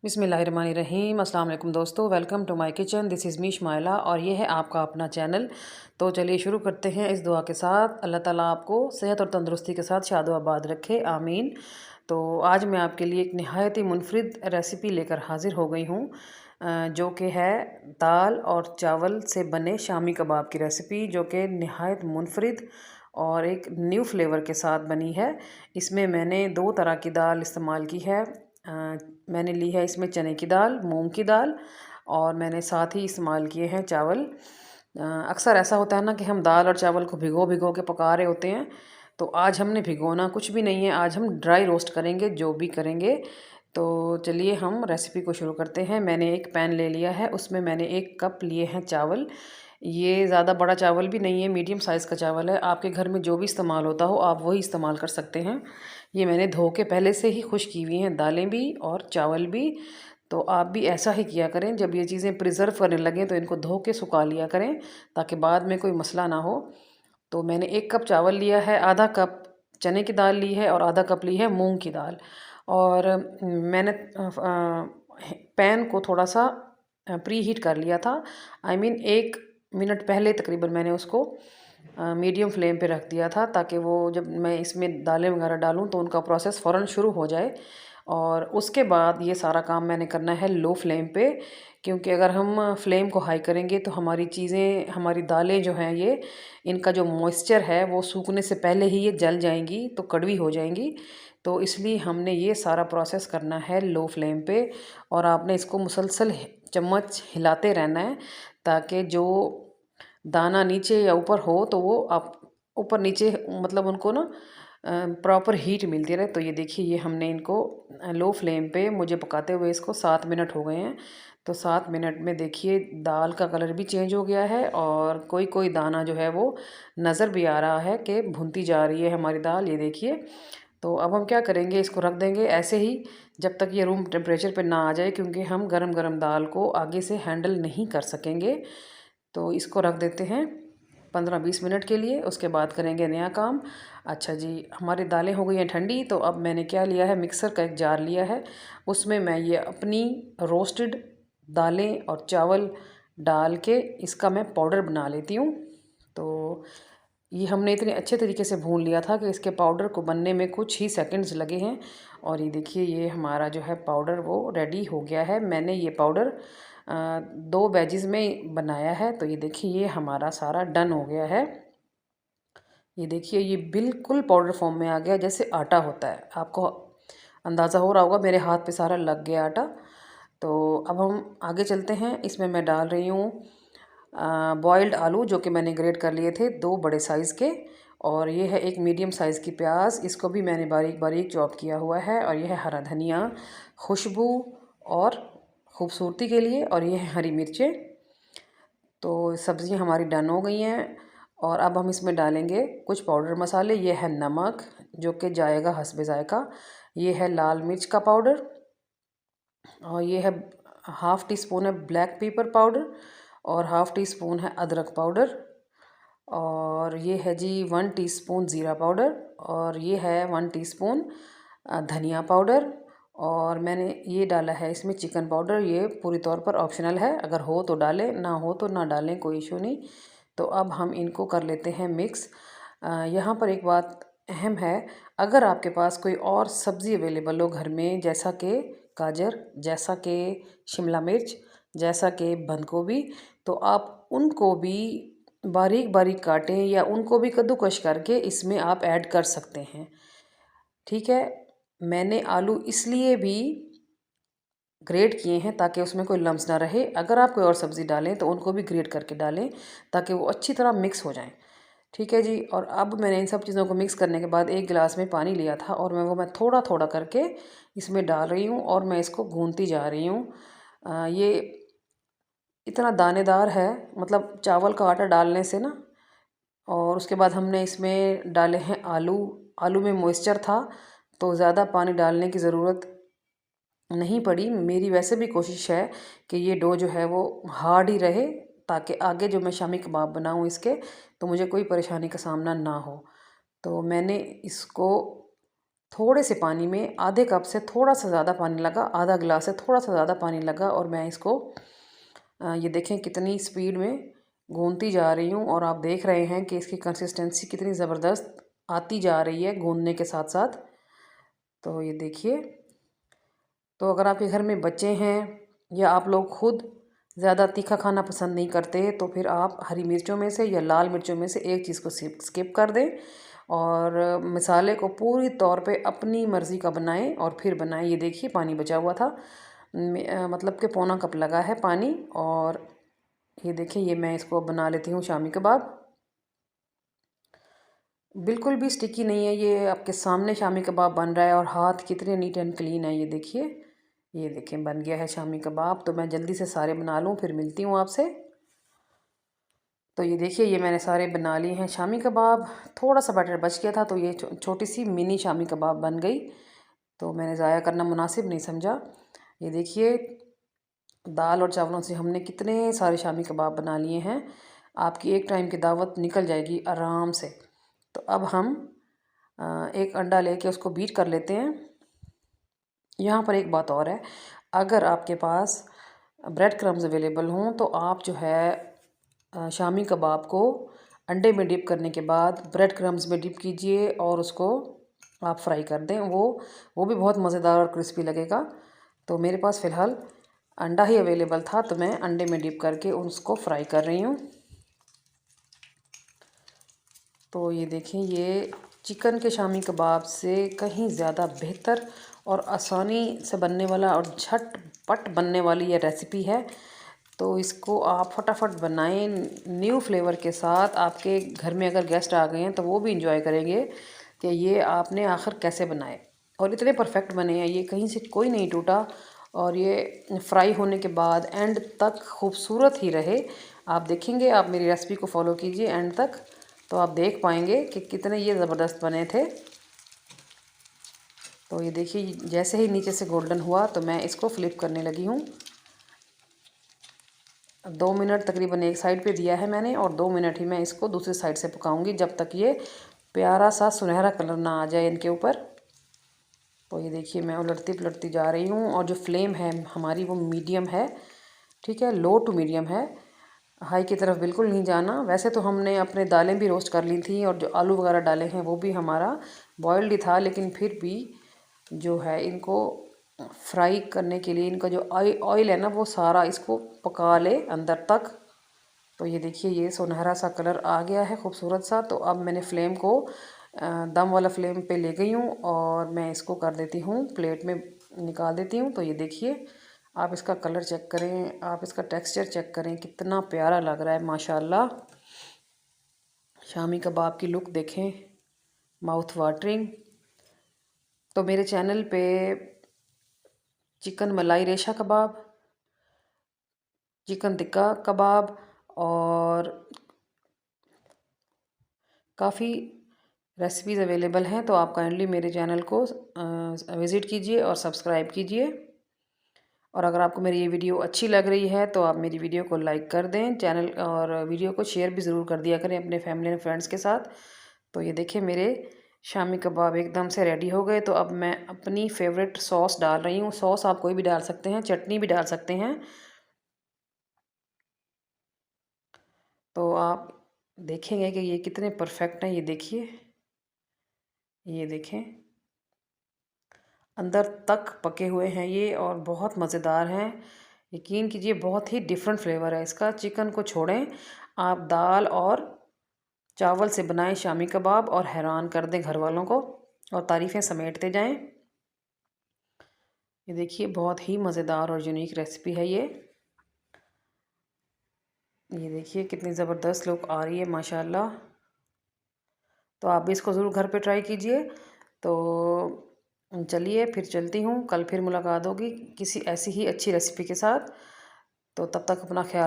बिस्मिल्लाहिर्रहमानिर्रहीम। अस्सलाम वालेकुम दोस्तों, welcome to my kitchen. This is मीश मायला और ये है आपका अपना चैनल। तो चलिए शुरू करते हैं इस दुआ के साथ। अल्लाह ताला आपको सेहत और तंदुरुस्ती के साथ शादो-आबाद रखे, आमीन। तो आज मैं आपके लिए एक नहायत ही मुनफरिद रेसिपी लेकर हाज़िर हो गई हूँ, जो कि है दाल और चावल से बने शामी कबाब की रेसिपी, जो कि नहायत मुनफरिद और एक न्यू फ्लेवर के साथ बनी है। इसमें मैंने 2 तरह की दाल इस्तेमाल की है। मैंने ली है इसमें चने की दाल, मूंग की दाल, और मैंने साथ ही इस्तेमाल किए हैं चावल। अक्सर ऐसा होता है ना कि हम दाल और चावल को भिगो भिगो के पका रहे होते हैं। तो आज हमने भिगोना कुछ भी नहीं है, आज हम ड्राई रोस्ट करेंगे जो भी करेंगे। तो चलिए हम रेसिपी को शुरू करते हैं। मैंने एक पैन ले लिया है, उसमें मैंने 1 कप लिए हैं चावल। ये ज़्यादा बड़ा चावल भी नहीं है, मीडियम साइज़ का चावल है। आपके घर में जो भी इस्तेमाल होता हो आप वही इस्तेमाल कर सकते हैं। ये मैंने धो के पहले से ही खुश की हुई हैं, दालें भी और चावल भी। तो आप भी ऐसा ही किया करें, जब ये चीज़ें प्रिज़र्व करने लगें तो इनको धो के सुखा लिया करें, ताकि बाद में कोई मसला ना हो। तो मैंने 1 कप चावल लिया है, आधा कप चने की दाल ली है और आधा कप ली है मूँग की दाल। और मैंने पैन को थोड़ा-सा प्री हीट कर लिया था। आई मीन 1 मिनट पहले तकरीबन मैंने उसको मीडियम फ्लेम पे रख दिया था, ताकि वो जब मैं इसमें दालें वगैरह डालूँ तो उनका प्रोसेस फ़ौरन शुरू हो जाए। और उसके बाद ये सारा काम मैंने करना है लो फ्लेम पे, क्योंकि अगर हम फ्लेम को हाई करेंगे तो हमारी चीज़ें, हमारी दालें जो हैं ये, इनका जो मॉइस्चर है वो सूखने से पहले ही ये जल जाएंगी, तो कड़वी हो जाएंगी। तो इसलिए हमने ये सारा प्रोसेस करना है लो फ्लेम पे। और आपने इसको मुसलसल चम्मच हिलाते रहना है, ताकि जो दाना नीचे या ऊपर हो तो वो आप ऊपर नीचे, मतलब उनको ना प्रॉपर हीट मिलती रहे। तो ये देखिए, ये हमने इनको लो फ्लेम पे मुझे पकाते हुए इसको 7 मिनट हो गए हैं। तो 7 मिनट में देखिए दाल का कलर भी चेंज हो गया है, और कोई कोई दाना जो है वो नज़र भी आ रहा है कि भुनती जा रही है हमारी दाल, ये देखिए। तो अब हम क्या करेंगे, इसको रख देंगे ऐसे ही जब तक ये रूम टेम्परेचर पे ना आ जाए, क्योंकि हम गरम गरम दाल को आगे से हैंडल नहीं कर सकेंगे। तो इसको रख देते हैं 15-20 मिनट के लिए, उसके बाद करेंगे नया काम। अच्छा जी, हमारी दालें हो गई हैं ठंडी। तो अब मैंने क्या लिया है, मिक्सर का एक जार लिया है, उसमें मैं ये अपनी रोस्टेड दालें और चावल डाल के इसका मैं पाउडर बना लेती हूँ। तो ये हमने इतने अच्छे तरीके से भून लिया था कि इसके पाउडर को बनने में कुछ ही सेकंड्स लगे हैं। और ये देखिए, ये हमारा जो है पाउडर वो रेडी हो गया है। मैंने ये पाउडर 2 बैचेस में बनाया है। तो ये देखिए, ये हमारा सारा डन हो गया है। ये देखिए, ये बिल्कुल पाउडर फॉर्म में आ गया, जैसे आटा होता है। आपको अंदाज़ा हो रहा होगा, मेरे हाथ पे सारा लग गया आटा। तो अब हम आगे चलते हैं। इसमें मैं डाल रही हूँ बॉइल्ड आलू, जो कि मैंने ग्रेट कर लिए थे, 2 बड़े साइज़ के। और ये है एक मीडियम साइज़ की प्याज, इसको भी मैंने बारीक बारीक चॉप किया हुआ है। और यह है हरा धनिया, खुशबू और ख़ूबसूरती के लिए। और ये है हरी मिर्चें। तो सब्ज़ियाँ हमारी डन हो गई हैं। और अब हम इसमें डालेंगे कुछ पाउडर मसाले। ये है नमक, जो कि जाएगा हस्बे ज़ायक़ा। ये है लाल मिर्च का पाउडर, और ये है हाफ़ टी स्पून है ब्लैक पेपर पाउडर, और हाफ़ टी स्पून है अदरक पाउडर। और ये है जी 1 टीस्पून ज़ीरा पाउडर, और ये है 1 टीस्पून धनिया पाउडर। और मैंने ये डाला है इसमें चिकन पाउडर। ये पूरी तौर पर ऑप्शनल है, अगर हो तो डालें, ना हो तो ना डालें, कोई इशू नहीं। तो अब हम इनको कर लेते हैं मिक्स। यहाँ पर एक बात अहम है, अगर आपके पास कोई और सब्ज़ी अवेलेबल हो घर में, जैसा कि गाजर, जैसा कि शिमला मिर्च, जैसा कि बंद गोभी, तो आप उनको भी बारीक बारीक काटें, या उनको भी कद्दूकश करके इसमें आप ऐड कर सकते हैं। ठीक है, मैंने आलू इसलिए भी ग्रेट किए हैं ताकि उसमें कोई लम्स ना रहे। अगर आप कोई और सब्ज़ी डालें तो उनको भी ग्रेट करके डालें, ताकि वो अच्छी तरह मिक्स हो जाएं। ठीक है जी। और अब मैंने इन सब चीज़ों को मिक्स करने के बाद 1 गिलास में पानी लिया था, और मैं थोड़ा थोड़ा करके इसमें डाल रही हूँ, और मैं इसको गूँथती जा रही हूँ। ये इतना दानेदार है, मतलब चावल का आटा डालने से ना। और उसके बाद हमने इसमें डाले हैं आलू। आलू में मॉइस्चर था, तो ज़्यादा पानी डालने की ज़रूरत नहीं पड़ी। मेरी वैसे भी कोशिश है कि ये डो जो है वो हार्ड ही रहे, ताकि आगे जो मैं शामी कबाब बनाऊँ इसके, तो मुझे कोई परेशानी का सामना ना हो। तो मैंने इसको थोड़े से पानी में आधे कप से थोड़ा सा ज़्यादा पानी लगा, आधा गिलास से थोड़ा सा ज़्यादा पानी लगा और मैं इसको ये देखें कितनी स्पीड में गूंथती जा रही हूँ। और आप देख रहे हैं कि इसकी कंसिस्टेंसी कितनी ज़बरदस्त आती जा रही है गूंथने के साथ साथ। तो ये देखिए, तो अगर आपके घर में बच्चे हैं या आप लोग खुद ज़्यादा तीखा खाना पसंद नहीं करते तो फिर आप हरी मिर्चों में से या लाल मिर्चों में से एक चीज़ को स्किप कर दें और मसाले को पूरी तौर पे अपनी मर्ज़ी का बनाएं और फिर बनाएं। ये देखिए पानी बचा हुआ था, मतलब कि पौना कप लगा है पानी। और ये देखिए, ये मैं इसको बना लेती हूँ शामी कबाब। बिल्कुल भी स्टिकी नहीं है, ये आपके सामने शामी कबाब बन रहा है और हाथ कितने नीट एंड क्लीन है। ये देखें बन गया है शामी कबाब। तो मैं जल्दी से सारे बना लूँ फिर मिलती हूँ आपसे। तो ये देखिए, ये मैंने सारे बना लिए हैं शामी कबाब। थोड़ा सा बटर बच गया था तो ये छोटी सी मिनी शामी कबाब बन गई, तो मैंने ज़ाया करना मुनासिब नहीं समझा। ये देखिए, दाल और चावलों से हमने कितने सारे शामी कबाब बना लिए हैं। आपकी एक टाइम की दावत निकल जाएगी आराम से। तो अब हम एक अंडा लेके उसको बीट कर लेते हैं। यहाँ पर एक बात और है, अगर आपके पास ब्रेड क्रम्स अवेलेबल हों तो आप जो है शामी कबाब को अंडे में डिप करने के बाद ब्रेड क्रम्स में डिप कीजिए और उसको आप फ्राई कर दें। वो भी बहुत मज़ेदार और क्रिस्पी लगेगा। तो मेरे पास फ़िलहाल अंडा ही अवेलेबल था तो मैं अंडे में डिप करके उसको फ्राई कर रही हूँ। तो ये देखें, ये चिकन के शामी कबाब से कहीं ज़्यादा बेहतर और आसानी से बनने वाला और झटपट बनने वाली ये रेसिपी है। तो इसको आप फटाफट बनाएं न्यू फ्लेवर के साथ। आपके घर में अगर गेस्ट आ गए हैं तो वो भी इंजॉय करेंगे कि ये आपने आखिर कैसे बनाए। और इतने परफेक्ट बने हैं, ये कहीं से कोई नहीं टूटा और ये फ्राई होने के बाद एंड तक खूबसूरत ही रहे। आप देखेंगे, आप मेरी रेसिपी को फॉलो कीजिए एंड तक तो आप देख पाएंगे कि कितने ये ज़बरदस्त बने थे। तो ये देखिए, जैसे ही नीचे से गोल्डन हुआ तो मैं इसको फ्लिप करने लगी हूँ। 2 मिनट तकरीबन एक साइड पे दिया है मैंने और 2 मिनट ही मैं इसको दूसरी साइड से पकाऊंगी जब तक ये प्यारा सा सुनहरा कलर ना आ जाए इनके ऊपर। तो ये देखिए, मैं उलटती पलटती जा रही हूँ और जो फ्लेम है हमारी वो मीडियम है, ठीक है, लो टू मीडियम है, हाई की तरफ बिल्कुल नहीं जाना। वैसे तो हमने अपने दालें भी रोस्ट कर ली थी और जो आलू वगैरह डाले हैं वो भी हमारा बॉयल्ड ही था, लेकिन फिर भी जो है इनको फ्राई करने के लिए इनका जो ऑयल है ना वो सारा इसको पका ले अंदर तक। तो ये देखिए, ये सुनहरा सा कलर आ गया है खूबसूरत सा। तो अब मैंने फ्लेम को दम वाला फ्लेम पे ले गई हूँ और मैं इसको कर देती हूँ प्लेट में निकाल देती हूँ। तो ये देखिए, आप इसका कलर चेक करें, आप इसका टेक्सचर चेक करें, कितना प्यारा लग रहा है माशाल्लाह। शामी कबाब की लुक देखें, माउथ वाटरिंग। तो मेरे चैनल पे चिकन मलाई रेशा कबाब, चिकन टिक्का कबाब और काफ़ी रेसिपीज़ अवेलेबल हैं। तो आप काइंडली मेरे चैनल को विज़िट कीजिए और सब्सक्राइब कीजिए। और अगर आपको मेरी ये वीडियो अच्छी लग रही है तो आप मेरी वीडियो को लाइक कर दें, चैनल और वीडियो को शेयर भी ज़रूर कर दिया करें अपने फैमिली एंड फ्रेंड्स के साथ। तो ये देखिए, मेरे शामी कबाब एकदम से रेडी हो गए। तो अब मैं अपनी फेवरेट सॉस डाल रही हूँ। सॉस आप कोई भी डाल सकते हैं, चटनी भी डाल सकते हैं। तो आप देखेंगे कि ये कितने परफेक्ट हैं। ये देखें, अंदर तक पके हुए हैं ये और बहुत मज़ेदार हैं। यकीन कीजिए, बहुत ही डिफरेंट फ्लेवर है इसका। चिकन को छोड़ें, आप दाल और चावल से बनाएं शामी कबाब और हैरान कर दें घर वालों को और तारीफ़ें समेटते जाएं। ये देखिए, बहुत ही मज़ेदार और यूनिक रेसिपी है ये। ये देखिए कितनी ज़बरदस्त लुक आ रही है माशाल्लाह। तो आप भी इसको ज़रूर घर पे ट्राई कीजिए। तो चलिए फिर चलती हूँ, कल फिर मुलाकात होगी किसी ऐसी ही अच्छी रेसिपी के साथ। तो तब तक अपना ख्याल